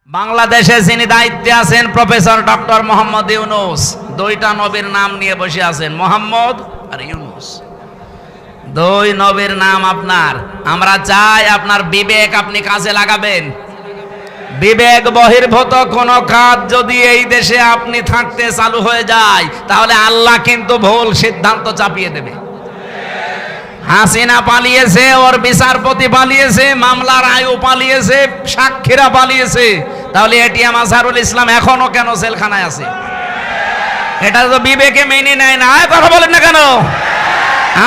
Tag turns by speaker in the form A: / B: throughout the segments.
A: বাংলাদেশে যিনি দায়িত্বে আছেন প্রফেসর ডক্টর মোহাম্মদ ইউনূস, দুইটা নবীর নাম নিয়ে বসে আছেন, মোহাম্মদ আর ইউনূস। দুই নবীর নাম আপনার। আমরা চাই আপনার বিবেক আপনি কাজে লাগাবেন। বিবেক বহির্ভূত কোন কাজ যদি এই দেশে আপনি থাকতে চালু হয়ে যায়, তাহলে আল্লাহ কিন্তু ভুল সিদ্ধান্ত চাপিয়ে দেবে। হাসিনা পালিয়েছে, ওর বিচারপতি পালিয়েছে, মামলার আয়ু পালিয়েছে, সাক্ষীরা পালিয়েছে, তাহলে এটিএম আজহারুল ইসলাম এখনো কেন জেলখানায় আছে? এটা তো বিবেকে মেনে নেয় না। কথা বলেন না কেন?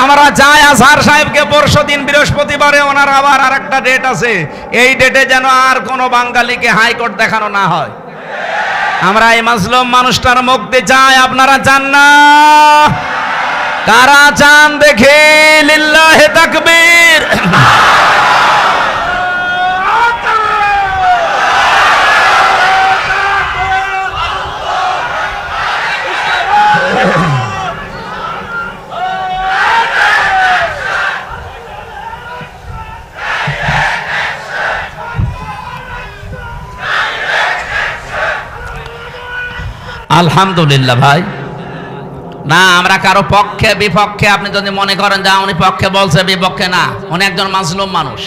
A: আমরা চাই আজহার সাহেবকে পরশুদিন বৃহস্পতিবারে ওনার আবার আরেকটা ডেট আছে, এই ডেটে যেন আর কোনো বাঙালিকে হাইকোর্ট দেখানো না হয়। আমরা এই মাজলুম মানুষটার মুক্তি চাই। আপনারা চান না? কারা চান দেখে? লিল্লাহে তাকবীর। আলহামদুলিল্লাহ ভাই। না, আমরা কারো পক্ষে বিপক্ষে আপনি যদি মনে করেন যা উনি পক্ষে বলছে বিপক্ষে না, উনি একজন মাজলুম মানুষ।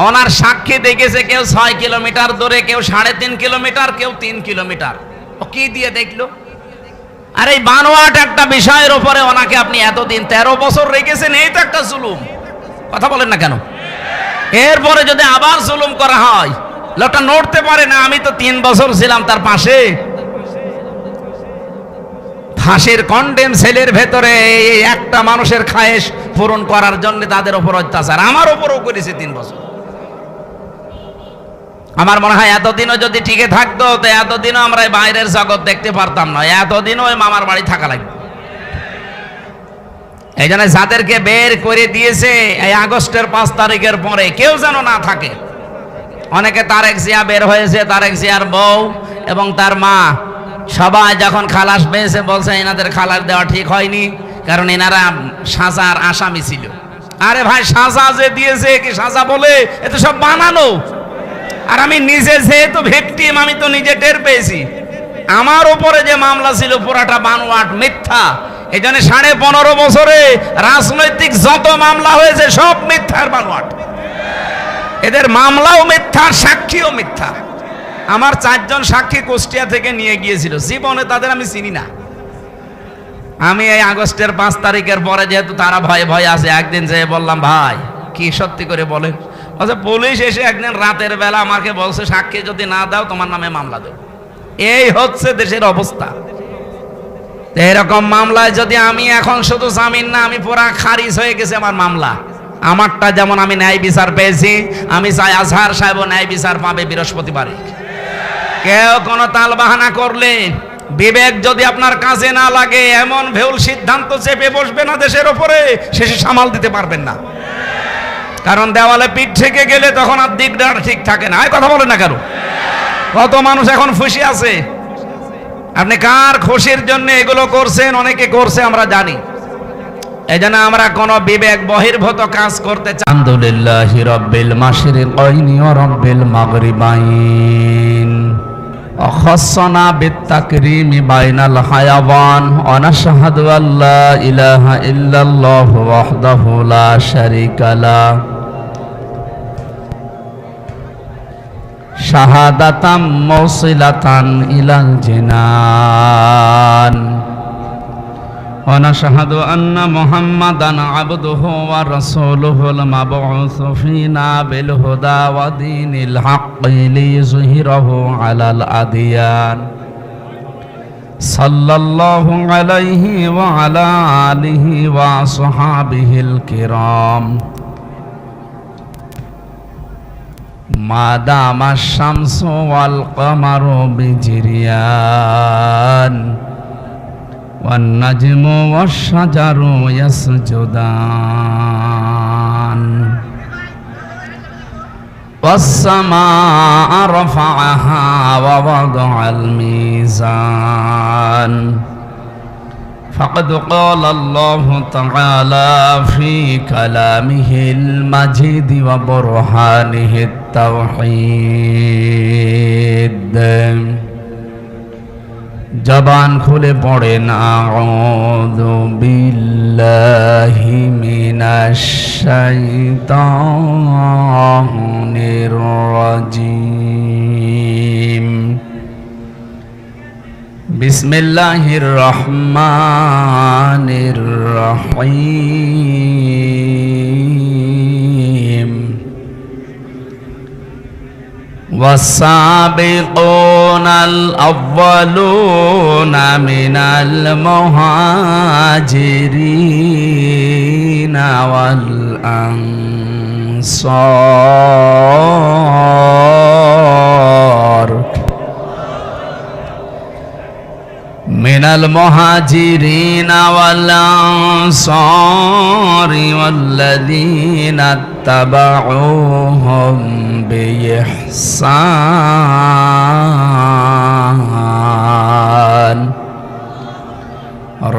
A: ওনার সাক্ষী দেখেছে কেউ 6 কিলোমিটার দূরে, কেউ 3.5 কিলোমিটার, কেউ 3 কিলোমিটার। ও কি দিয়ে দেখলো? আর এই বানোয়াট একটা বিষয়ের উপরে ওনাকে আপনি এতদিন 13 বছর রেখেছেন, এই তো একটা জুলুম। কথা বলেন না কেন? এরপরে যদি আবার জুলুম করা হয়, লোকটা নড়তে পারে না। আমি তো 3 বছর ছিলাম তার পাশে। ফাঁসির কন্ডেম সেলের ভেতরে এই একটা মানুষের খায়েশ পূরণ করার জন্য তাদের উপর অত্যাচার আমার উপরও করেছে 3 বছর। আমার মনে হয় এতদিনও যদি টিকে থাকতো, তো এতদিনও আমরা বাইরের জগৎ দেখতে পারতাম না, এতদিনও ওই মামার বাড়ি থাকা লাগবে। এই জন্য যাদেরকে বের করে দিয়েছে এই আগস্টের 5 তারিখের পরে কেউ যেন না থাকে। অনেকে তারেক জিয়া বের হয়েছে, তারেক জিয়ার বউ এবং তার মা সবাই যখন খালাস পেয়েছে বলছে এনাদের খালাস দেওয়া ঠিক হয়নি, কারণ এনারা সাজার আসামি ছিল। আরে ভাই, সাজা যে দিয়েছে কি সাজা বলে? এ তো সব বানানো। আর আমি নিজে যেহেতু ভিকটিম, আমি তো নিজে টের পেয়েছি আমার উপরে যে মামলা ছিল পুরাটা বানোয়াট, মিথ্যা। এই জন্য 15.5 বছরে রাজনৈতিক যত মামলা হয়েছে সব মিথ্যার বানোয়াট। এদের মামলাও মিথ্যা, সাক্ষীও মিথ্যা। আমার 4 জন সাক্ষী কুষ্টিয়া থেকে নিয়ে গিয়েছিল, জীবনে তাদের আমি চিনি না। আমি এই আগস্টের 5 তারিখের পরে যেহেতু তারা ভয়ে ভয়ে আছে, একদিন যেয়ে বললাম ভাই কি সত্যি করে বলেন? আচ্ছা, পুলিশ এসে একদিন রাতের বেলা আমাকে বলছে সাক্ষী যদি না দাও তোমার নামে মামলা দেব। এই হচ্ছে দেশের অবস্থা। এরকম মামলায় যদি আমি এখন শুধু জামিন না, আমি পুরা খারিজ হয়ে গেছে আমার মামলা। আমারটা যেমন আমি ন্যায় বিচার পেয়েছি, আমি চাই আজহার সাহেব ন্যায় বিচার পাবে বৃহস্পতিবারে। কেউ কোনো তাল বাহানা করলে, বিবেক যদি আপনার কাজে না লাগে, এমন ভুল সিদ্ধান্ত চেপে বসবে না দেশের ওপরে, শেষে সামাল দিতে পারবেন না। কারণ দেওয়ালে পিঠ থেকে গেলে তখন আর দিকটা ঠিক থাকে না। কথা বলেন না কেন? কত মানুষ এখন খুশি আছে। আপনি কার খুশির জন্য এগুলো করছেন? অনেকে করছে, আমরা জানি। এই জন্য আমরা কোন বিবেক বহির্ভূত কাজ করতে চাই। আলহামদুলিল্লাহি রাব্বিল মাশরিকাইনি ওয়া রাব্বিল মাগরিবাইন খাসসানা বিত-তাকরীমি বাইনাল হায়াওয়ান ওয়া নাশহাদু আল্লা ইলাহা ইল্লাল্লাহু ওয়াহদাহু লা শারীকা লাহু শাহাদাতাম মুওসিলাতান ইলাল জিনান ওয়া নাশহাদু আন্না মুহাম্মাদান আবদুহু ওয়া রাসূলুহুল মাবউসু ফীনা বিল হুদা ওয়া দীনিল হাক্কি লিইয়ুযহিরাহু আলাল আদিয়ান সাল্লাল্লাহু আলাইহি ওয়া আলা আলিহি ওয়া আসহাবিহিল কিরাম মা দামাশ শামসু ওয়াল কমারু বিজিরিয়ান والنجم والشجر يسجدان والسماء رفعها ووضع الميزان فقد قال الله تعالى في كلامه المجيد وبرهانه التوحيد জবান খুলে পড়েন আউযু বিল্লাহি মিনাশ শাইতানির রাজিম বিসমিল্লাহির রহমানির রহিম والسابقون الأولون من المهاجرين والأنصار من المهاجرين والأنصار والذين اتبعوهم بإحسان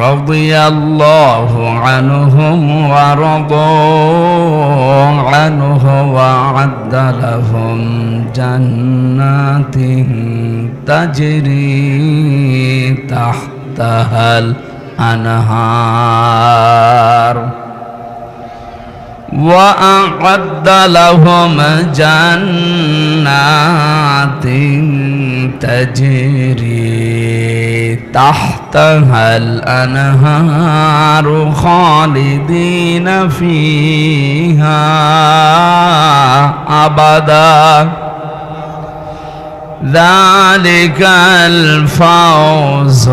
A: رضي الله عنهم ورضوا عنه وأعد لهم جنات تجري تحتها الأنهار وأعد لهم جنات تجري تحتها الأنهار خالدين فيها أبدا ذلك الفوز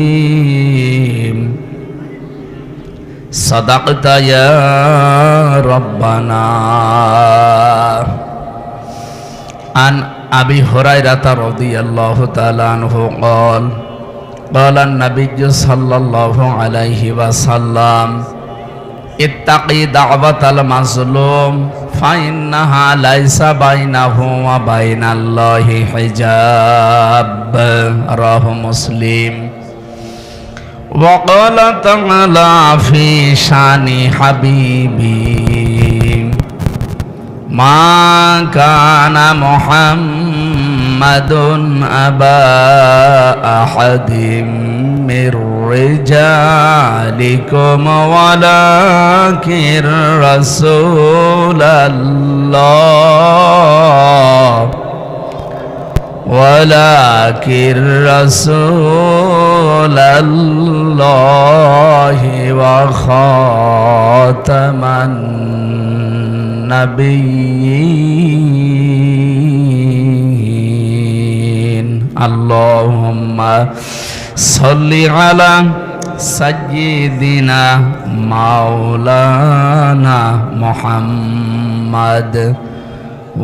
A: العظيم صدقت يا ربنا عن أبي هريرة رضي الله تعالى عنه قال قال النبي صلى الله عليه وسلم اتقي دعوة المظلوم فإنها ليس بينه وبين الله حجاب رواه مسلم وقال تعالى في شان حبيبي ما كان محمد أبا أحد من رجالكم ولكن رسول الله ولكن رسول الله وخاتم النبيين اللهم صل على سيدنا مولانا محمد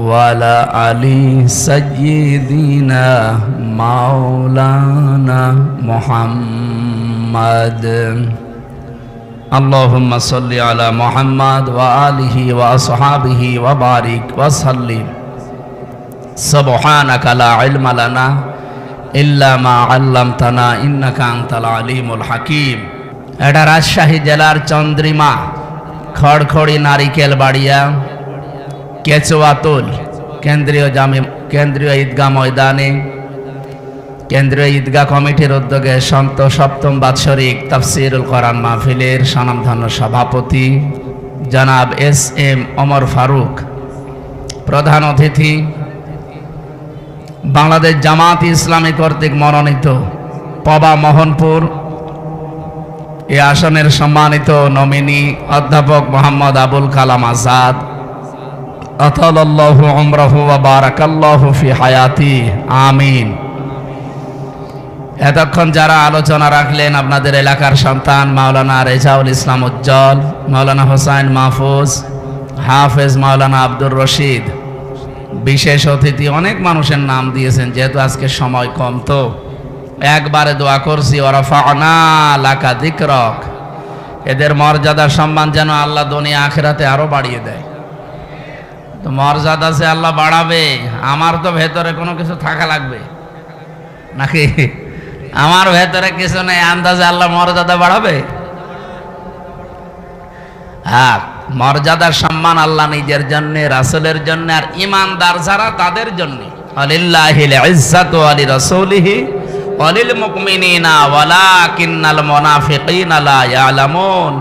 A: وعلى آل سيدنا مولانا محمد اللهم صل على محمد وآله وأصحابه وبارك وسلم سبحانك لا علم لنا إلا ما علمتنا إنك أنت العليم الحكيم এটা রাজশাহী জেলার চন্দ্রিমা খড়খড়ি নারিকেল বাড়িয়া কেচুয়াতুল কেন্দ্রীয় ঈদগাহ ময়দানে কেন্দ্রীয় ঈদগাহ কমিটির উদ্যোগে সপ্তম বাৎসরিক তাফসীরুল কোরআন মাহফিলের স্বনামধন্য সভাপতি জনাব এস.এম. ওমর ফারুক, প্রধান অতিথি বাংলাদেশ জামাত ইসলামী কর্তৃক মনোনীত পবা মোহনপুর এ আসনের সম্মানিত নমিনি অধ্যাপক মোহাম্মদ আবুল কালাম আজাদ আতালাল্লাহু উমরাহু ওয়া বারাকাল্লাহু ফি হায়াতি আমিন। এতক্ষণ যারা আলোচনা রাখলেন আপনাদের এলাকার সন্তান মাওলানা রেজাউল ইসলাম উজ্জ্বল, মাওলানা হোসাইন মাহফুজ, হাফেজ মাওলানা আব্দুর রশিদ, বিশেষ অতিথি অনেক মানুষের নাম দিয়েছেন। যেহেতু আজকে সময় কম তো একবারে দোয়া করছি ওয়ারাফা'না লাকা যিকরাক, এদের মর্যাদা সম্মান যেন আল্লাহ দুনিয়া আখিরাতে আরো বাড়িয়ে দেয়। তো মর্যাদা সে আল্লাহ বাড়াবে, আমার তো ভেতরে কোনো কিছু থাকা লাগবে নাকি? আমার ভেতরে কিছু নেই, আন্দাজে আল্লাহ মর্যাদা বাড়াবে? হ্যাঁ, মর্যাদা সম্মান আল্লাহ নিজের জন্য, রাসূলের জন্য, আর ঈমানদার যারা তাদের জন্য। আলিল্লাহিল ইজ্জাতু ওয়া লিরাসূলিহি ওয়া লিল মুমিনিনা ওয়ালাকিন্নাল মুনাফিকিনা লা ইয়ালামুন।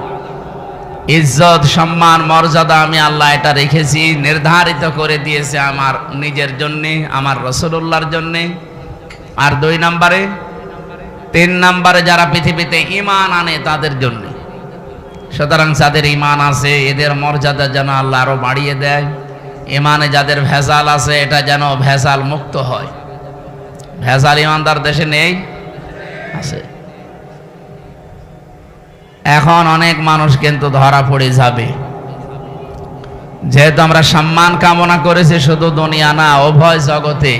A: ইজ্জত, সম্মান, মর্যাদা আমি আল্লাহ এটা রেখেছি, নির্ধারিত করে দিয়েছে আমার নিজের জন্য, আমার রাসূলুল্লাহর জন্য। আর 2 নম্বরে, 3 নম্বরে যারা পৃথিবীতে ঈমান আনে তাদের জন্য। সুতরাং যাদের ঈমান আছে এদের মর্যাদা যেন আল্লাহ আরো বাড়িয়ে দেয়। ঈমানে যাদের ভেজাল আছে এটা যেন ভেজাল মুক্ত হয়। ভেজাল ঈমানদার দেশে নেই, আছে। এখন অনেক মানুষ কিন্তু ধরা পড়ে যাবে, যেহেতু আমরা সম্মান কামনা করেছি শুধু দুনিয়া না, উভয় জগতে।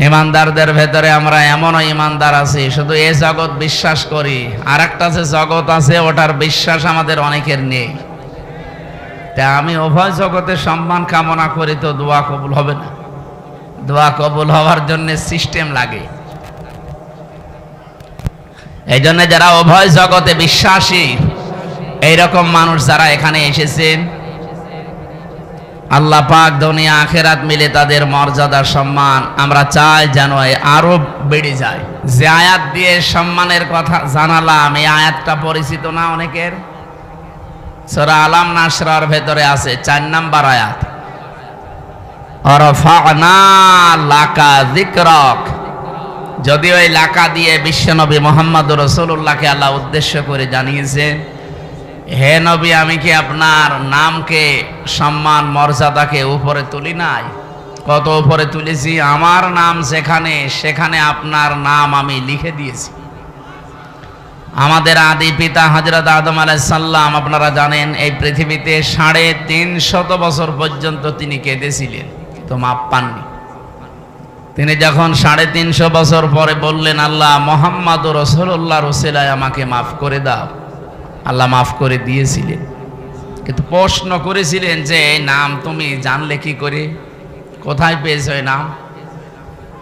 A: ঈমানদারদের ভেতরে আমরা এমনও ঈমানদার আছি শুধু এই জগৎ বিশ্বাস করি, আর একটা যে জগৎ আছে ওটার বিশ্বাস আমাদের অনেকের নেই। তা আমি উভয় জগতের সম্মান কামনা করি, তো দোয়া কবুল হবে না? দোয়া কবুল হওয়ার জন্য সিস্টেম লাগে। এই জন্য যারা উভয় জগতে বিশ্বাসী, এইরকম মানুষ যারা এখানে এসেছেন, আল্লাহ পাক দুনিয়া আখেরাত মিলে তাদের মর্যাদা সম্মান আমরা চাই যেন আরো বেড়ে যায়। যে আয়াত দিয়ে সম্মানের কথা জানালাম, এই আয়াতটা পরিচিত না অনেকের? সূরা আলাম নাশরার ভেতরে আছে 4 নম্বর আয়াত, ওয়ারফা'না লাকা যিকরাক। যদিও এই লাকা দিয়ে বিশ্বনবী মুহাম্মদুর রাসূলুল্লাহকে আল্লাহ উদ্দেশ্য করে জানিয়েছেন, হে নবী, আমি কি আপনার নামকে, সম্মান মর্যাদাকে উপরে তুলি নাই? কত উপরে তুলেছি! আমার নাম যেখানে, সেখানে আপনার নাম আমি লিখে দিয়েছি। আমাদের আদি পিতা হযরত আদম আলাইহিস সালাম, আপনারা জানেন, এই পৃথিবীতে 350 বছর পর্যন্ত তিনি কেঁদেছিলেন, তো মাপ পাননি। তিনি যখন 350 বছর পরে বললেন, আল্লাহ মুহাম্মদুর রাসূলুল্লাহর ওসিলায় আমাকে মাফ করে দাও, আল্লাহ মাফ করে দিয়েছিলেন। কিন্তু প্রশ্ন করেছিলেন যে এই নাম তুমি জানলে কি করে, কোথায় পেয়েছো এই নাম?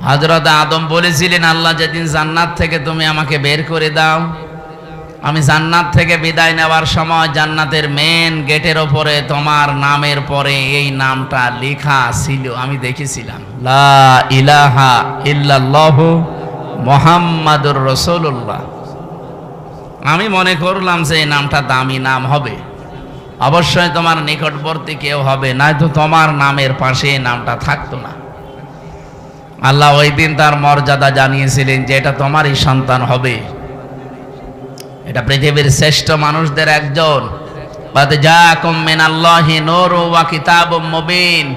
A: হযরত আদম বলেছিলেন, আল্লাহ যেদিন জান্নাত থেকে তুমি আমাকে বের করে দাও, আমি জান্নাত থেকে বিদায় নেওয়ার সময় জান্নাতের মেন গেটের ওপরে তোমার নামের পরে এই নামটা লেখা ছিল, আমি দেখেছিলাম, লা ইলাহা ইল্লাল্লাহু মুহাম্মাদুর রাসূলুল্লাহ। আমি মনে করলাম যে এই নামটা দামি নাম হবে, অবশ্যই তোমার নিকটবর্তী কেউ হবে, নয়তো তোমার নামের পাশে এই নামটা থাকতো না। আল্লাহ ওই দিন তার মর্যাদা জানিয়েছিলেন যে এটা তোমারই সন্তান হবে, এটা পৃথিবীর শ্রেষ্ঠ মানুষদের একজন। বাদ জাকুম মিনাল্লাহি নূরু ওয়া কিতাবুম মুবিন।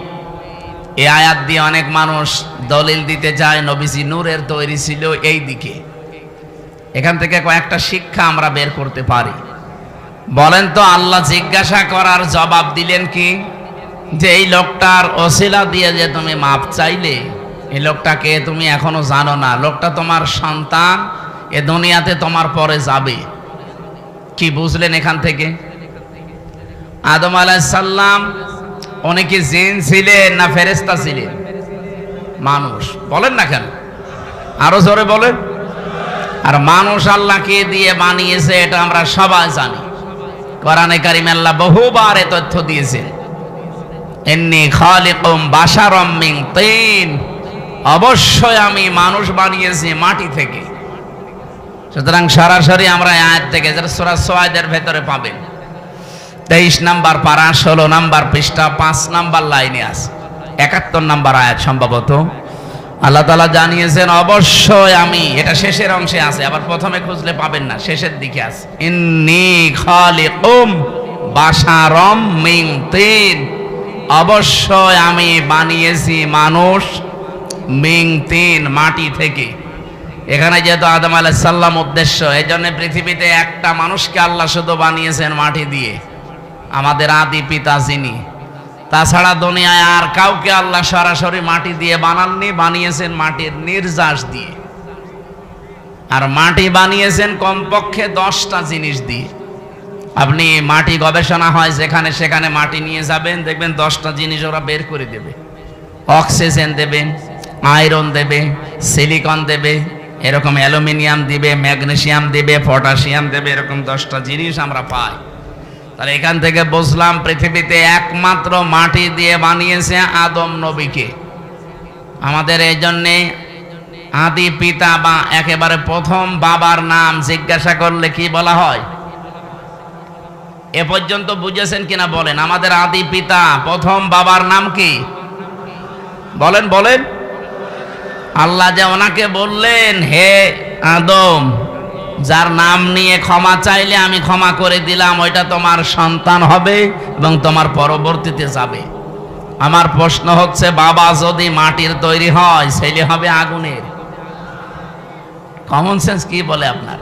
A: এই আয়াত দিয়ে অনেক মানুষ দলিল দিতে চায় নবীজি নূরের তৈরি ছিল এই দিকে। এখান থেকে কয়েকটা শিক্ষা আমরা বের করতে পারি। বলেন তো, আল্লাহ জিজ্ঞাসা করার জবাব দিলেন কি? যে এই লোকটার ওসিলা দিয়ে যে তুমি মাপ চাইলে, এই লোকটাকে তুমি এখনো জানো না, লোকটা তোমার সন্তান, এ দুনিয়াতে তোমার পরে যাবে। কি বুঝলেন এখান থেকে? আদম আলাইহিস সালাম উনি কি জিন ছিলেন না ফেরেশতা ছিলেন? মানুষ। বলেন না কেন? আরো জোরে বলেন। আর মানুষ আল্লাহকে দিয়ে বানিয়েছে এটা আমরা সবাই জানি। কোরআনে কারিমে আল্লাহ বহুবার এ তথ্য দিয়েছেন, ইন্নী খালিকুম বাশারাম মিন তিন। অবশ্যই আমি মানুষ বানিয়েছি মাটি থেকে। সুতরাং সরাসরি আমরা আয়াত থেকে, যারা সূরা সুআদের ভেতরে পাবেন, 23 নম্বর পারা 16 নম্বর পৃষ্ঠা 5 নম্বর লাইনে আছে, 71 নম্বর আয়াত সম্ভবত। আল্লাহ তাআলা জানিয়েছেন অবশ্যই আমি, এটা শেষের অংশে আছে, আবার প্রথমে খুঁজলে পাবেন না, শেষের দিকে আছে, ইন্নী খালিকুম বাশারাম মিন তিন। অবশ্যই আমি বানিয়েছি মানুষ মিন তিন, মাটি থেকে। এখানে যেহেতু আদম আলাইহিস সালাম উদ্দেশ্য, এই জন্য পৃথিবীতে একটা মানুষকে আল্লাহ শুধু বানিয়েছেন মাটি দিয়ে, আমাদের আদি পিতা যিনি। তাছাড়া দুনিয়ায় আর কাউকে আল্লাহ সরাসরি মাটি দিয়ে বানাননি, বানিয়েছেন মাটির নির্যাস দিয়ে। আর মাটি বানিয়েছেন কমপক্ষে 10টা জিনিস দিয়ে। আপনি মাটি গবেষণা হয় যেখানে সেখানে মাটি নিয়ে যাবেন, দেখবেন 10টা জিনিস ওরা বের করে দেবে। অক্সিজেন দেবে, আয়রন দেবে, সিলিকন দেবে, এরকম অ্যালুমিনিয়াম দিবে, ম্যাগনেসিয়াম দেবে, পটাশিয়াম দেবে, এরকম 10টা জিনিস আমরা পাই। তাহলে এখান থেকে বুঝলাম পৃথিবীতে একমাত্র মাটি দিয়ে বানিয়েছে আদম নবীকে। আমাদের এই জন্যে আদি পিতা বা একেবারে প্রথম বাবার নাম জিজ্ঞাসা করলে কি বলা হয়? এ পর্যন্ত বুঝেছেন কিনা বলেন? আমাদের আদি পিতা প্রথম বাবার নাম কি? বলেন বলেন। আল্লাহ যে ওনাকে বললেন, হে আদম, যার নাম নিয়ে ক্ষমা চাইলে আমি ক্ষমা করে দিলাম, ওইটা তোমার সন্তান হবে এবং তোমার পরবর্তীতে যাবে। আমার প্রশ্ন হচ্ছে, বাবা যদি মাটির তৈরি হয়, ছেলে হবে আগুনের। কমন সেন্স কি বলে আপনার?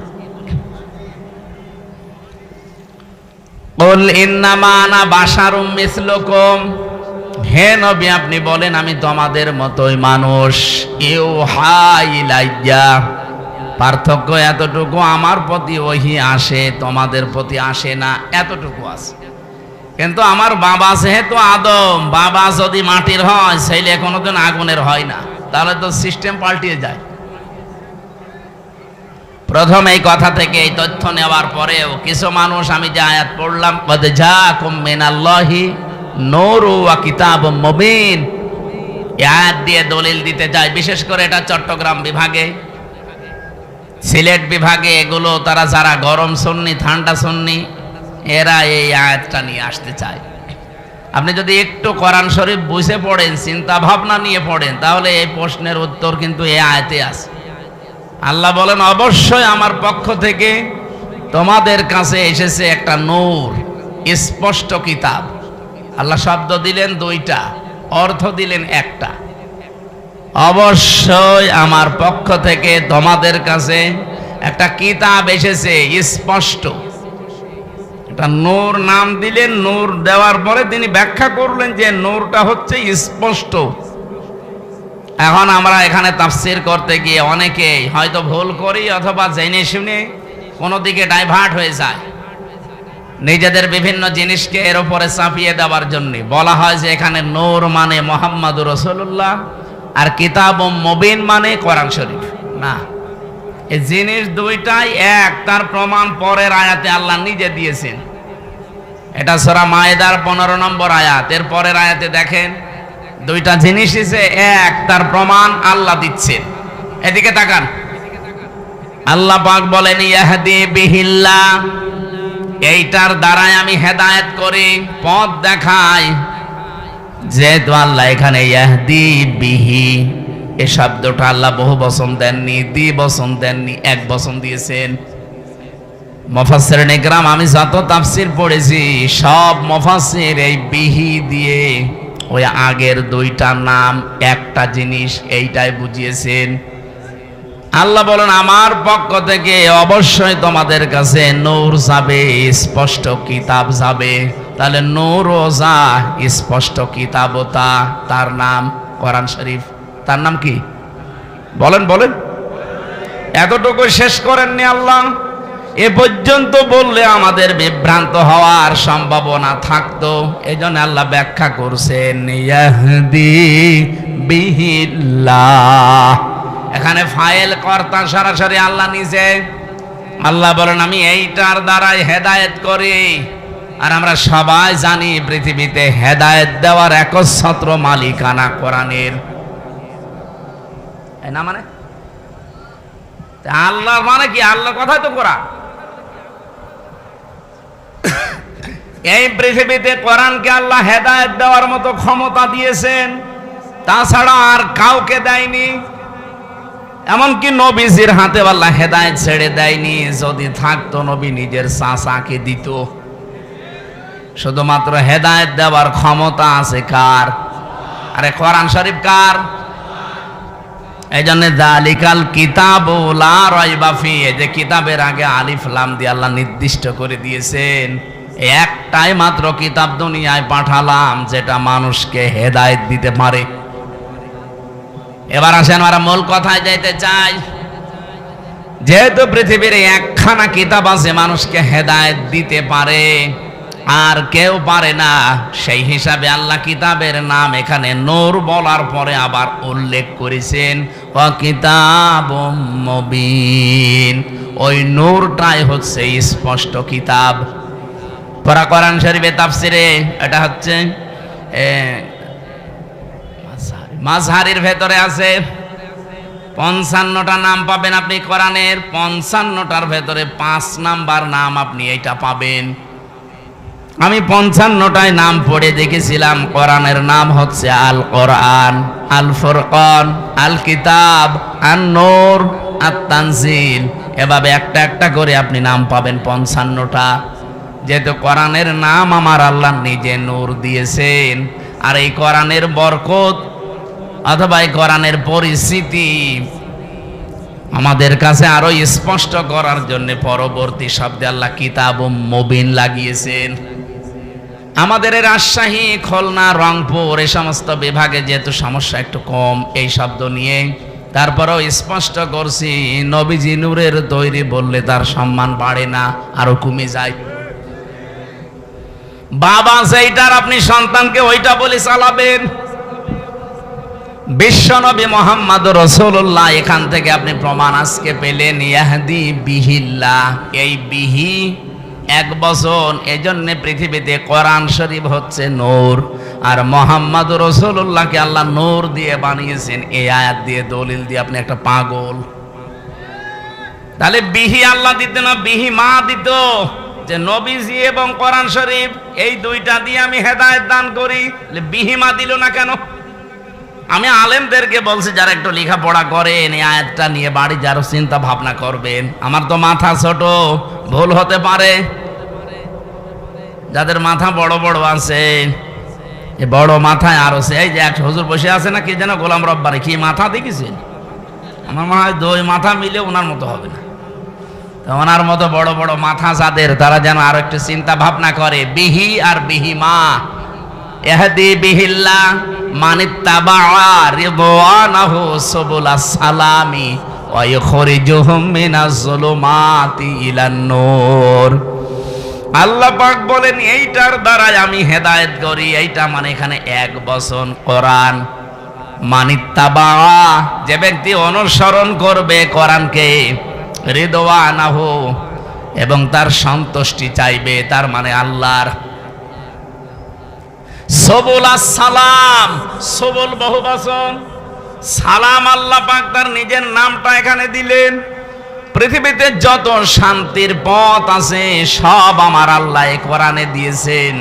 A: কুল ইন্নামা আনা বাশারুম মিসলুকুম, হে নবী আপনি বলেন আমি তোমাদের মতোই মানুষ। ইউহা ইলাইয়া, পার্থক্য এতটুকু, আমার প্রতি ওহী আসে, তোমাদের প্রতি আসে না, এতটুকু আছে। কিন্তু আমার বাবা যেহেতু আদম, বাবা যদি মাটির হয়, ছেলে কোনোদিন আগুনের হয় না, তাহলে তো সিস্টেম পাল্টিয়ে যায়। প্রথম এই কথা থেকে এই তথ্য নেওয়ার পরেও কিছু মানুষ, আমি যে আয়াত পড়লাম, কদ জাআকুম মিনাল্লাহি নূরু ওয়া কিতাবুম মুবিন, এই আয়াত দিয়ে দলিল দিতে যায়। বিশেষ করে এটা চট্টগ্রাম বিভাগে, সিলেট বিভাগে, এগুলো তারা যারা গরম সুন্নি ঠান্ডা সুন্নি, এরা এই আয়াতটা নিয়ে আসতে চায়। আপনি যদি একটু কোরআন শরীফ বুঝে পড়েন, চিন্তা ভাবনা নিয়ে পড়েন, তাহলে এই প্রশ্নের উত্তর কিন্তু এই আয়াতে আছে। আল্লাহ বলেন, অবশ্যই আমার পক্ষ থেকে তোমাদের কাছে এসেছে একটা নূর, স্পষ্ট কিতাব। আল্লাহ শব্দ দিলেন দুইটা, অর্থ দিলেন একটা। অবশ্যই আমার পক্ষ থেকে তোমাদের কাছে একটা কিতাব এসেছে স্পষ্ট। এটা নূর নাম দিলেন, নূর দেওয়ার পরে তিনি ব্যাখ্যা করলেন যে নূরটা হচ্ছে স্পষ্ট। এখন আমরা এখানে তাফসীর করতে গিয়ে অনেকেই হয়তো ভুল করি, অথবা জেনে শুনে কোনো দিকে ডাইভার্ট হয়ে যায়। নিজেদের বিভিন্ন জিনিসকে এর উপরে চাপিয়ে দেওয়ার জন্য বলা হয় যে এখানে নূর মানে মুহাম্মাদুর রাসূলুল্লাহ, আর কিতাবুম মুবিন মানে কোরআন শরীফ। না, এই জিনিস দুইটাই এক, তার প্রমাণ পরের আয়াতে আল্লাহ নিজে দিয়েছেন। এটা সূরা মায়েদার 15 নম্বর আয়াত। এর পরের আয়াতে দেখেন, দুইটা জিনিস এসে এক, তার প্রমাণ আল্লাহ দিচ্ছেন। এদিকে তাকান, আল্লাহ পাক বলেন, ইয়াহদি বিহিল্লাহ, এইটার দ্বারাই আমি হেদায়েত করি, পথ দেখাই। যেহেতু আল্লাহ এখানে ইয়াহদি বিহি, এই শব্দটা আল্লাহ বহু বচন দেননি, দ্বিবচন দেননি, এক বচন দিয়েছেন। মুফাসসিরিন ইকরাম, আমি যত তাফসীর পড়েছি, সব মুফাসসির এই বিহি দিয়ে ওই আগের দুইটা নাম একটা জিনিস, এইটাই বুঝিয়েছেন। আল্লাহ বলেন, আমার পক্ষ থেকে অবশ্যই তোমাদের কাছে নূর যাবে, স্পষ্ট কিতাব যাবে। তাহলে নূরও যা, স্পষ্ট কিতাবও তা, তার নাম কোরআন শরীফ। তার নাম কি? বলেন বলেন। এতটুকু শেষ করেননি আল্লাহ, এ পর্যন্ত বললে আমাদের বিভ্রান্ত হওয়ার সম্ভাবনা থাকতো। এই জন্য আল্লাহ ব্যাখ্যা করছেন, ইয়াহদি বিহিল্লাহ। এখানে ফাইল কর্তা সরাসরি আল্লাহ নিজে। আল্লাহ বলেন, আমি এইটার দ্বারাই হেদায়েত করি। আর আমরা সবাই জানি পৃথিবীতে হেদায়েত দেওয়ার একচ্ছত্র মালিকানা কোরআনের। না মানে আল্লাহ মানে কি? আল্লাহর কথাই তো কোরআন। এই পৃথিবীতে কোরআনকে আল্লাহ হেদায়েত দেওয়ার মতো ক্ষমতা দিয়েছেন, তাছাড়া আর কাউকে দেয়নি। এমনকি নবীজির হাতে আল্লাহ হেদায়েত ছেড়ে দেয়নি। যদি থাকতো নবী নিজের চাচাকে দিত। শুধুমাত্র হেদায়েত দেওয়ার ক্ষমতা আছে কার? আরে কোরআন শরীফ কার? এই জন্য যালিকাল কিতাবু লা রাইবা ফি, এই যে কিতাবের আগে আলিফ লাম দিয়ে আল্লাহ নির্দিষ্ট করে দিয়েছেন, একটাই মাত্র কিতাব দুনিয়ায় পাঠালাম যেটা মানুষকে হেদায়েত দিতে পারে। এবার আসেন আমরা মূল কথায় যাইতে চাই। যেহেতু পৃথিবীর একখানা কিতাব আছে মানুষকে হেদায়েত দিতে পারে, আর কেউ পারে না, সেই হিসাবে আল্লাহ কিতাবের নাম এখানে নূর বলার পরে আবার উল্লেখ করেছেন, ওয়া কিতাবুম মুবিন। ওই নূরটাই হচ্ছে স্পষ্ট কিতাব। পরা কোরআন শরীফে তাফসিরে এটা হচ্ছে মাযহারির ভেতরে আছে 55টা নাম পাবেন আপনি কোরআনের। 55টার ভেতরে 5 নাম্বার নাম আপনি এইটা পাবেন। আমি 55টায় নাম পড়ে দেখেছিলাম। কোরআনের নাম হচ্ছে আল কোরআন, আল ফুরকান, আল কিতাব, আন নূর, আত তানজিল। এভাবে একটা একটা করে আপনি নাম পাবেন 55টা। যেহেতু কোরআনের নাম আমার আল্লাহ নিজে নূর দিয়েছেন, আর এই কোরআনের বরকত অথবা এই কোরআনের পরিস্থিতি আমাদের কাছে আরো স্পষ্ট করার জন্য পরবর্তী শব্দে আল্লাহ কিতাবুম মুবিন লাগিয়েছেন। আমাদের রাজশাহী, খুলনা, রংপুর এই সমস্ত বিভাগে যেহেতু সমস্যা একটু কম এই শব্দ নিয়ে, তারপরেও স্পষ্ট করছি নবীজি নূরের তৈরি বললে তার সম্মান বাড়ে না, আরো কমে যায়। বাবা সেইটার আপনি সন্তানকে ওইটা বলে চালাবেন। বিশ্বনবী মুহাম্মদ রাসূলুল্লাহ, এখান থেকে আপনি প্রমাণ আজকে পেলেন। ইয়াহদি বিহিল্লাহ, এই বিহি 1 বছর। এজন্য পৃথিবীতে কোরআন শরীফ হচ্ছে নূর, আর মুহাম্মদ রাসূলুল্লাহকে আল্লাহ নূর দিয়ে বানিয়েছেন। এই আয়াত দিয়ে দলিল দিয়ে আপনি একটা পাগল। তাহলে বিহি আল্লাহ দিত না, বিহি মা দিত, যে নবীজি এবং কোরআন শরীফ এই দুইটা দিয়ে আমি হেদায়েত দান করি। বিহি মা দিল না কেন? আমি আলেমদেরকে বলছি যারা একটু লেখাপড়া করেন, এই আয়াতটা নিয়ে বাড়ি যারা চিন্তা ভাবনা করবেন। আমার তো মাথা ছোট, ভুল হতে পারে। যাদের মাথা বড় বড় আছে, এই বড় মাথায় আরো এই যে এক হুজুর বসে আছে না, কি যেন গোলাম রব্বারে, কি মাথা দেখেছেন? আমার মনে হয় 2 মাথা মিলে ওনার মতো হবে না। তো ওনার মতো বড় বড় মাথা যাদের, তারা যেন আরো একটু চিন্তা ভাবনা করে। বিহি আর বিহিমা, ইহদি বিহিল্লাহ মানিত্তাবা রিদওয়ানাহু সুবুলাস সালামি ওয়া ইখরিজুহুম মিনাজ যুলুমাতি ইলান নূর। আল্লাহ পাক বলেন এইটার দ্বারাই আমি হেদায়েত করি। এইটা মানে এখানে 1 বছর কোরআন। মানিত্তাবা, যে ব্যক্তি অনুসরণ করবে কোরআনকে, রিদওয়ানাহু, এবং তার সন্তুষ্টি চাইবে, তার মানে আল্লাহর। সবুলাস সালাম, সবুল বহু বচন, সালাম আল্লাহ পাক তার নিজের নামটা এখানে দিলেন। পৃথিবীতে যত শান্তির পথ আছে সব আমার আল্লাহ এই কোরআনে দিয়েছেন।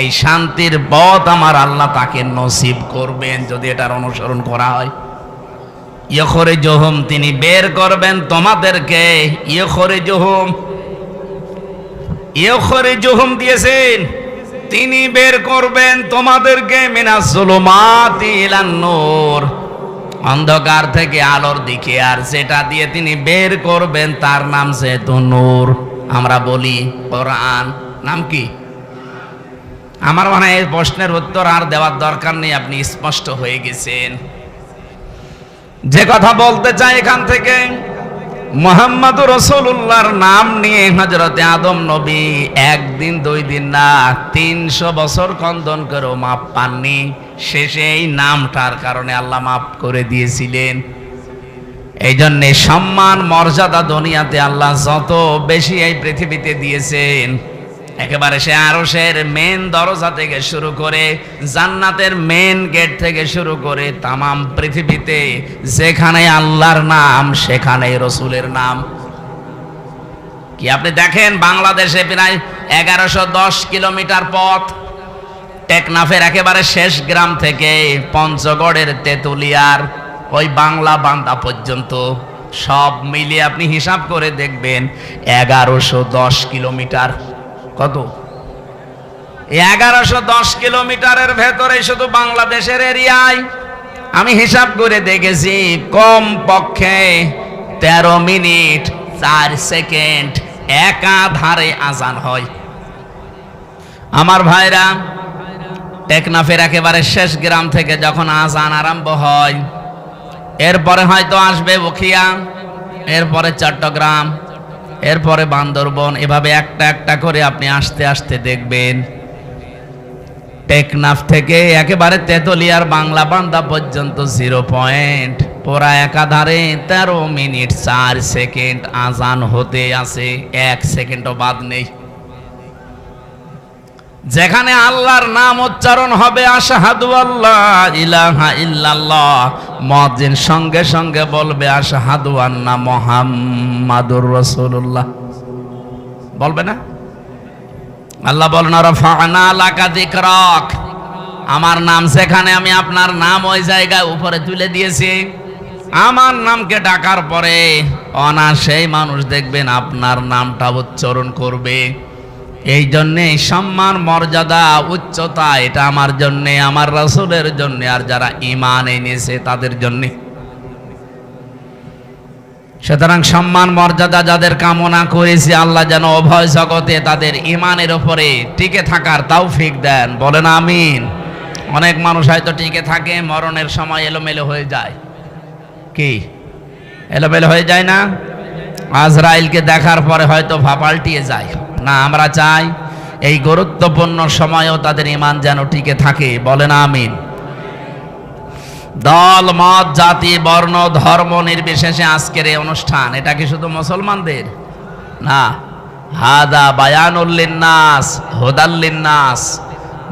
A: এই শান্তির পথ আমার আল্লাহ তাকে নসিব করবেন যদি এটার অনুসরণ করা হয়। ইখরিজুহুম, তিনি বের করবেন তোমাদেরকে। ইখরিজুহুম দিয়েছেন, তিনি বের করবেন তোমাদেরকে মিনাজ যুলুমাতি ইলান নূর, অন্ধকার থেকে আলোর দিকে। আর যেটা দিয়ে তিনি বের করবেন তার নাম যেহেতু নূর, আমরা বলি কোরআন। নাম কি? আমার মনে হয় এই প্রশ্নের উত্তর আর দেওয়ার দরকার নেই, আপনি স্পষ্ট হয়ে গেছেন। যে কথা বলতে চাই এখান থেকে, মুহাম্মদুর রাসূলুল্লাহর নাম নিয়ে হযরতে আদম নবী 1 দিন 2 দিন না 300 বছর খণ্ডন করেও মাপ পাননি। শেষে এই নামটার কারণে আল্লাহ মাফ করে দিয়েছিলেন। এই জন্য সম্মান মর্যাদা দুনিয়াতে আল্লাহ যত বেশি এই পৃথিবীতে দিয়েছেন, একেবারে সে আরশের মেন দরজা থেকে শুরু করে জান্নাতের মেন গেট থেকে শুরু করে তামাম পৃথিবীতে যেখানে আল্লাহর নাম সেখানে রসুলের নাম। কি আপনি দেখেন বাংলাদেশে প্রায় 1110 কিলোমিটার পথ, টেকনাফের একেবারে শেষ গ্রাম থেকে পঞ্চগড়ের তেতুলিয়ার ওই বাংলা বান্দা পর্যন্ত সব মিলিয়ে আপনি হিসাব করে দেখবেন 1110 কিলোমিটার। কত? 1110 কিলোমিটারের ভেতরে শুধু বাংলাদেশের এরিয়ায় আমি হিসাব করে দেখেছি কম পক্ষে 13 মিনিট 4 সেকেন্ড একাধারে আজান হয়। আমার ভাইরা, টেকনাফের একেবারে শেষ গ্রাম থেকে যখন আজান আরম্ভ হয়, এরপরে হয়তো আসবে বখিয়া, এরপরে চট্টগ্রাম, এরপরে বান্দরবন, এভাবে একটা একটা করে আপনি আস্তে আস্তে দেখবেন টেকনাফ থেকে একেবারে তেতুলিয়ার বাংলা বান্দা পর্যন্ত 0 পয়েন্ট পুরা একাধারে 13 মিনিট 4 সেকেন্ড আজান হতে আছে, 1 সেকেন্ডও বাদ নেই। যেখানে আল্লাহর নাম উচ্চারণ হবে আশহাদু আল্লা ইলাহা ইল্লাল্লাহ, মুয়াজ্জিন সঙ্গে সঙ্গে বলবে আশহাদু আন্না মুহাম্মাদুর রাসূলুল্লাহ। বলবে না? আল্লাহ বলেন রাফা'না লাকা যিকরাক, আমার নাম সেখানে আমি আপনার নাম ওই জায়গায় উপরে তুলে দিয়েছি। আমার নামকে ডাকার পরে অনায়াসেই মানুষ দেখবেন আপনার নামটা উচ্চারণ করবে। এই জন্যে সম্মান, মর্যাদা, উচ্চতা এটা আমার জন্যে, আমার রাসূলের জন্যে, আর যারা ঈমান এনেছে তাদের জন্যে। সুতরাং সম্মান মর্যাদা যাদের কামনা করেছি, আল্লাহ যেন উভয় জগতে তাদের ঈমানের উপরে টিকে থাকার তৌফিক দেন। বলেন আমিন। অনেক মানুষ হয়তো টিকে থাকে, মরণের সময় এলোমেলো হয়ে যায়। কি এলোমেলো হয়ে যায় না? আজরাইলকে দেখার পরে হয়তো পাল্টিয়ে যায় না। আমরা চাই এই গুরুত্বপূর্ণ সময়েও তাদের ঈমান যেন টিকে থাকে। বলেন আমিন। দল, মত, জাতি, বর্ণ, ধর্ম নির্বিশেষে আজকের এই অনুষ্ঠান, এটা কি শুধু মুসলমানদের না? হাদা বায়ানুল লিন্নাস হুদাল লিন্নাস,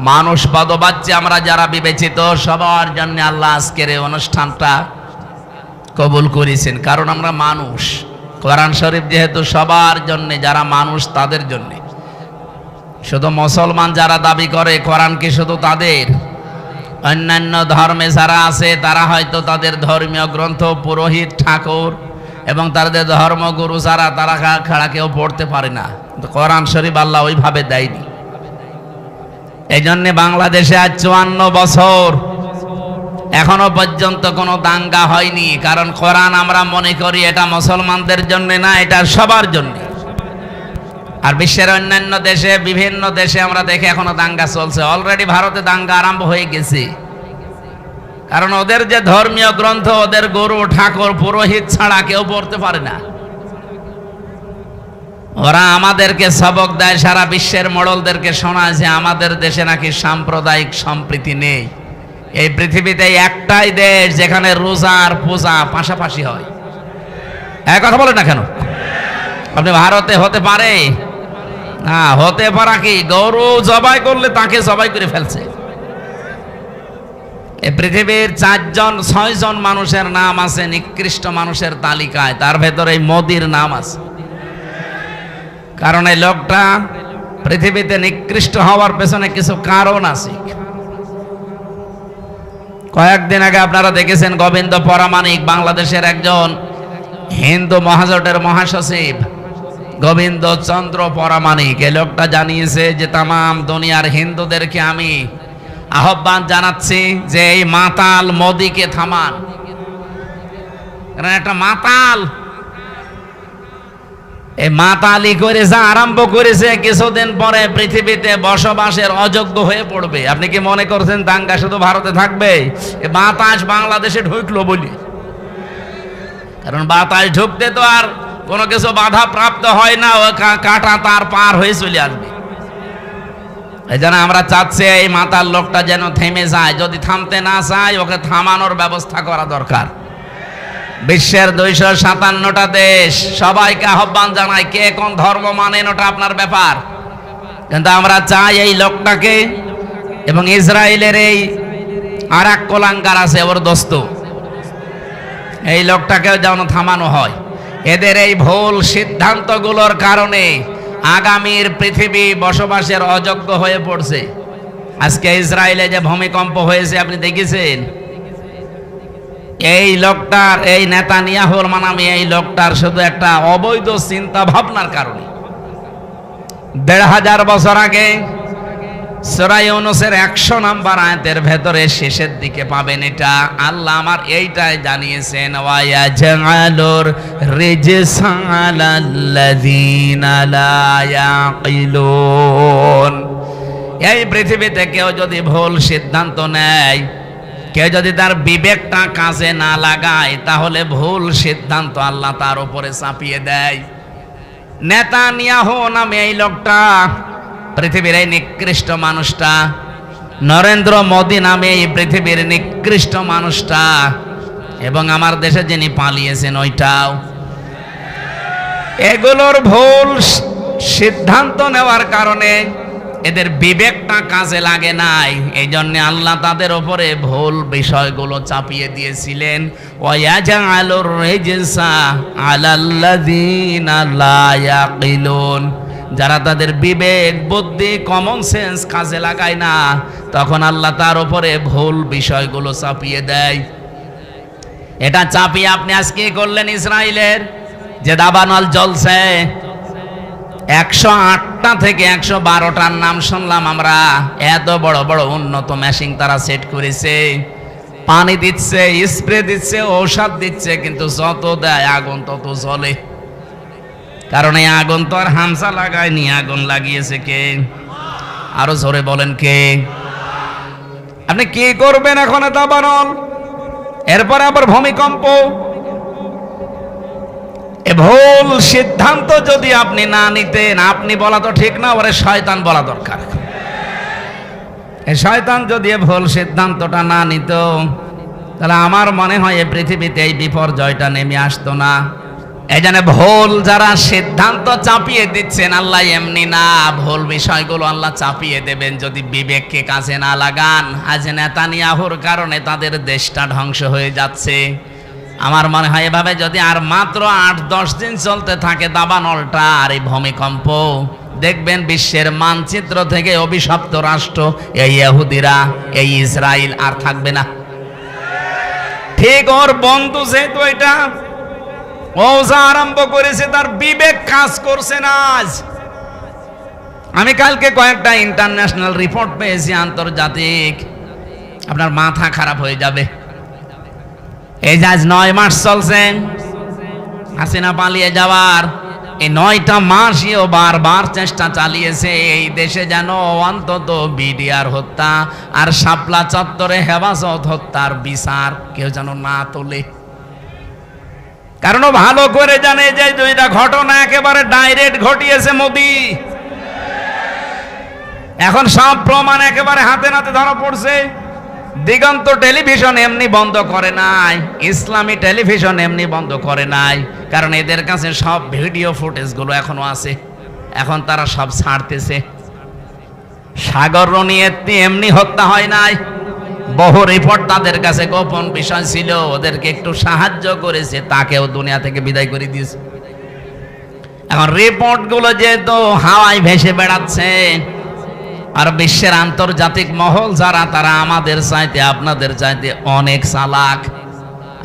A: মানুষ পদবাচ্চা আমরা যারা বিবেচিত সবার জন্য আল্লাহ আজকের এই অনুষ্ঠানটা কবুল করেছেন। কারণ আমরা মানুষ। কোরআন শরীফ যেহেতু সবার জন্য, যারা মানুষ তাদের জন্য। শুধু মুসলমান যারা দাবি করে কোরআন কি শুধু তাদের? অন্যান্য ধর্মে যারা আছে তারা হয়তো তাদের ধর্মীয় গ্রন্থ, পুরোহিত, ঠাকুর এবং তাদের ধর্মগুরু যারা, তারা খাড়া কেউ পড়তে পারে না। কোরআন শরীফ আল্লাহ ওইভাবে দেয়নি। এই জন্যে বাংলাদেশে আজ 54 বছর এখনো পর্যন্ত কোনো দাঙ্গা হয়নি। কারণ কোরআন আমরা মনে করি এটা মুসলমানদের জন্য না, এটা সবার জন্য। আর বিশ্বের অন্যান্য দেশে, বিভিন্ন দেশে আমরা দেখি এখনো দাঙ্গা চলছে। অলরেডি ভারতে দাঙ্গা আরম্ভ হয়ে গেছে। কারণ ওদের যে ধর্মীয় গ্রন্থ, ওদের গুরু, ঠাকুর, পুরোহিত ছাড়া কেউ পড়তে পারে না। ওরা আমাদেরকে সবক দেয়, সারা বিশ্বের মোড়লদেরকে শোনায় যে আমাদের দেশে নাকি সাম্প্রদায়িক সম্প্রীতি নেই। এই পৃথিবীতে একটাই দেশ যেখানে রোজা আর পূজা পাশাপাশি হয়। এক কথা বলেন না কেন? আপনি ভারতে হতে পারে না, হতে পারা কি গরু জবাই করলে তাকে জবাই করে ফেলছে। এই পৃথিবীর 4-6 জন মানুষের নাম আছে নিকৃষ্ট মানুষের তালিকায়, তার ভেতরে মোদির নাম আছে। কারণ এই লোকটা পৃথিবীতে নিকৃষ্ট হওয়ার পেছনে কিছু কারণ আছে। কয়েকদিন আগে আপনারা দেখেছেন গোবিন্দ পরামানিক, বাংলাদেশের একজন হিন্দু মহাজোটের মহাসচিব গোবিন্দ চন্দ্র পরামানিক, এই লোকটা জানিয়েছে যে তামাম দুনিয়ার হিন্দুদেরকে আমি আহ্বান জানাচ্ছি যে এই মাতাল মোদিকে থামান। কারণ একটা মাতাল, এই মাতালি করে যা আরম্ভ করেছে, কিছুদিন পরে পৃথিবীতে বসবাসের অযোগ্য হয়ে পড়বে। আপনি কি মনে করছেন দাঙ্গা শুধু ভারতে থাকবে? এই বাতাস বাংলাদেশে ঢুকলো বলি। কারণ বাতাস ঢুকতে তো আর কোনো কিছু বাধা প্রাপ্ত হয় না, ও কাটা তার পার হয়ে চলে আসবে। এই জন্য আমরা চাচ্ছি এই মাতাল লোকটা যেন থেমে যায়। যদি থামতে না চায়, ওকে থামানোর ব্যবস্থা করা দরকার। বিশ্বের 257টা দেশ, সবাইকে আহ্বান জানাই, কে কোন ধর্ম মানেন ওটা আপনার ব্যাপার, কিন্তু আমরা চাই এই লোকটাকে, এবং ইসরায়েলের এই আর এক কোলাঙ্গার আছে ওর দোস্ত, এই লোকটাকেও যেন থামানো হয়। এদের এই ভুল সিদ্ধান্তগুলোর কারণে আগামীর পৃথিবী বসবাসের অযোগ্য হয়ে পড়ছে। আজকে ইসরায়েলে যে ভূমিকম্প হয়েছে আপনি দেখেছেন, এই লোকটার, এই নেতানিয়াহুর মানামি এই লোকটার শুধু একটা অবৈধ চিন্তা ভাবনার কারণে। 1500 বছর আগে সূরা ইউনূসের 100 নম্বর আয়াতের ভেতরে শেষের দিকে পাবেন এটা। আল্লাহ আমার এইটাই জানিয়েছেন, ওয়া ইয়াজআলুর রিজসা আলাল্লাযীনা লা ইয়াকিলুন। এই পৃথিবীতে কেউ যদি ভুল সিদ্ধান্ত নেয়, কেউ যদি তার বিবেকটা কাজে না লাগায়, তাহলে ভুল সিদ্ধান্ত আল্লাহ তার উপরে চাপিয়ে দেয়। নেতানিয়াহু নামে এই লোকটা, পৃথিবীর এই নিকৃষ্ট মানুষটা, নরেন্দ্র মোদী নামে এই পৃথিবীর নিকৃষ্ট মানুষটা, এবং আমার দেশে যিনি পালিয়েছেন ওইটাও, এগুলোর ভুল সিদ্ধান্ত নেওয়ার কারণে এদের বিবেকটা কাজে লাগে নাই, এই জন্য আল্লাহ তাদের উপরে ভুল বিষয়গুলো চাপিয়ে দিয়েছিলেন। ওয়াজাআলুর রিজসা আলাল্লাযিনা লা ইয়াকিলুন, যারা তাদের বিবেক বুদ্ধি কমন সেন্স কাজে লাগায় না, তখন আল্লাহ তার উপরে ভুল বিষয়গুলো চাপিয়ে দেয়। এটা চাপিয়ে আপনি আজকে করলেন ইসরায়েলের যে দাবানল জ্বলছে, 108টা থেকে 112টার নাম শুনলাম আমরা। এত বড় বড় উন্নত মেশিন তারা সেট করেছে, পানি দিচ্ছে, স্প্রে দিচ্ছে, ঔষধ দিচ্ছে, কিন্তু যত দেয় আগুন তত জ্বলে। কারণ এই আগুন তো আর হামসা লাগায়নি, আগুন লাগিয়েছে কে? আরো জোরে বলেন কে? আপনি কি করবেন এখন? দাবানল, এরপরে আবার ভূমিকম্প। এ ভুল সিদ্ধান্ত যদি আপনি না নিতেন, আপনি বলা তো ঠিক না, ওরে শয়তান বলা দরকার। এই শয়তান যদি এ ভুল সিদ্ধান্তটা না নিত, তাহলে আমার মনে হয় এই পৃথিবীতে এই বিপর্যয়টা নেমে আসতো না। এই জন্য ভুল যারা সিদ্ধান্ত চাপিয়ে দিচ্ছেন, আল্লাহ এমনি না, ভুল বিষয়গুলো আল্লাহ চাপিয়ে দেবেন যদি বিবেককে কাজে না লাগান। আজ নেতানিয়াহুর কারণে তাদের দেশটা ধ্বংস হয়ে যাচ্ছে। আমার মনে হয় এভাবে যদি আর মাত্র 8-10 দিন চলতে থাকে দাবানলটা আর এই ভূমিকম্প, দেখবেন বিশ্বের মানচিত্র থেকে অভিশপ্ত রাষ্ট্র এই ইহুদিরা, এই ইসরায়েল আর থাকবে না। ঠিক ওর বন্ধু যেহেতু এটা ও যা আরম্ভ করেছে, তার বিবেক কাজ করছে না। আজ আমি কালকে কয়েকটা ইন্টারন্যাশনাল রিপোর্ট পেয়েছি, আন্তর্জাতিক, আপনার মাথা খারাপ হয়ে যাবে। এই যে আজ 9 মাস চলছে হাসিনা পালিয়ে যাওয়ার, এই 9টা মাসইও বারবার চেষ্টা চালিয়েছে এই দেশে যেন অন্তত বিডিআর হত্যা আর শাপলা চত্বরে হেফাজত হত্যার বিচার কেউ যেন না তোলে। কারণ ও ভালো করে জানে যে দুইটা ঘটনা একেবারে ডাইরেক্ট ঘটিয়েছে মোদি। এখন সব প্রমাণ একেবারে হাতে নাতে ধরা পড়ছে। দিগন্ত টেলিভিশন এমনি বন্ধ করে নাই, ইসলামী টেলিভিশন এমনি বন্ধ করে নাই, কারণ এদের কাছে সব ভিডিও ফুটেজগুলো এখনো আছে, এখন তারা সব ছাড়তেছে। সাগর রনিয়েত্তি এমনি হত্যা হয় নাই, বহু রিপোর্ট তাদের কাছে গোপন বিষয় ছিল, ওদেরকে একটু সাহায্য করেছে, তাকেও দুনিয়া থেকে বিদায় করে দিয়েছে। এখন রিপোর্টগুলো যেহেতু হাওয়ায় ভেসে বেড়াচ্ছে, আর বিশ্বের আন্তর্জাতিক মহল যারা, তারা আমাদের চাইতে আপনাদের চাইতে অনেক চালাক।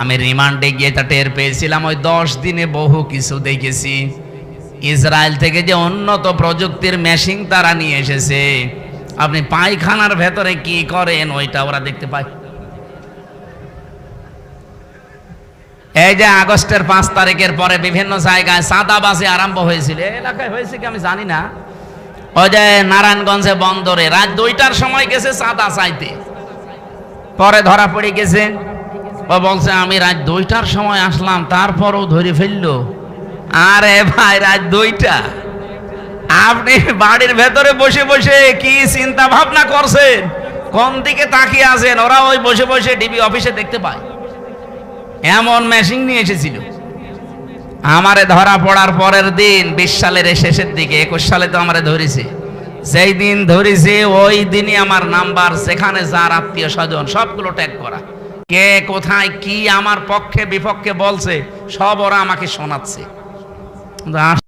A: আমি রিমান্ডে গিয়ে তা টের পেয়েছিলাম, ওই 10 দিনে বহু কিছু দেখেছি। ইসরায়েল থেকে যে উন্নত প্রযুক্তির মেশিন তারা নিয়ে এসেছে, আপনি পায়খানার ভেতরে কি করেন ওইটা ওরা দেখতে পায়। এই যে আগস্টের 5 তারিখের পরে বিভিন্ন জায়গায় চাঁদাবাজি আরম্ভ হয়েছিল, এলাকায় হয়েছে কি আমি জানি না। ওই যে নারায়ণগঞ্জে বন্দরে রাত 2টার সময় গেছে চাঁদা চাইতে, পরে ধরা পড়ে গেছে। ও বলছে আমি রাত 2টার সময় আসলাম, তারপরও ধরে ফেললো। আরে ভাই, রাত 2টা, আপনি বাড়ির ভেতরে বসে বসে কি চিন্তা ভাবনা করছেন, কোন দিকে তাকিয়ে আছেন? ওরা ওই বসে বসে ডিবি অফিসে দেখতে পায়। এমন মেশিন নিয়ে এসেছিল। আমারে ধরা পড়ার পরের দিন 20 সালের শেষের দিকে, 21 সালে তো আমারে ধরেছে। যেই দিন ধরেছে ওই দিনই আমার নাম্বার, সেখানে যার আত্মীয় স্বজন সবগুলো ট্যাগ করা, কে কোথায় কি আমার পক্ষে বিপক্ষে বলছে সব ওরা আমাকে শোনাচ্ছে।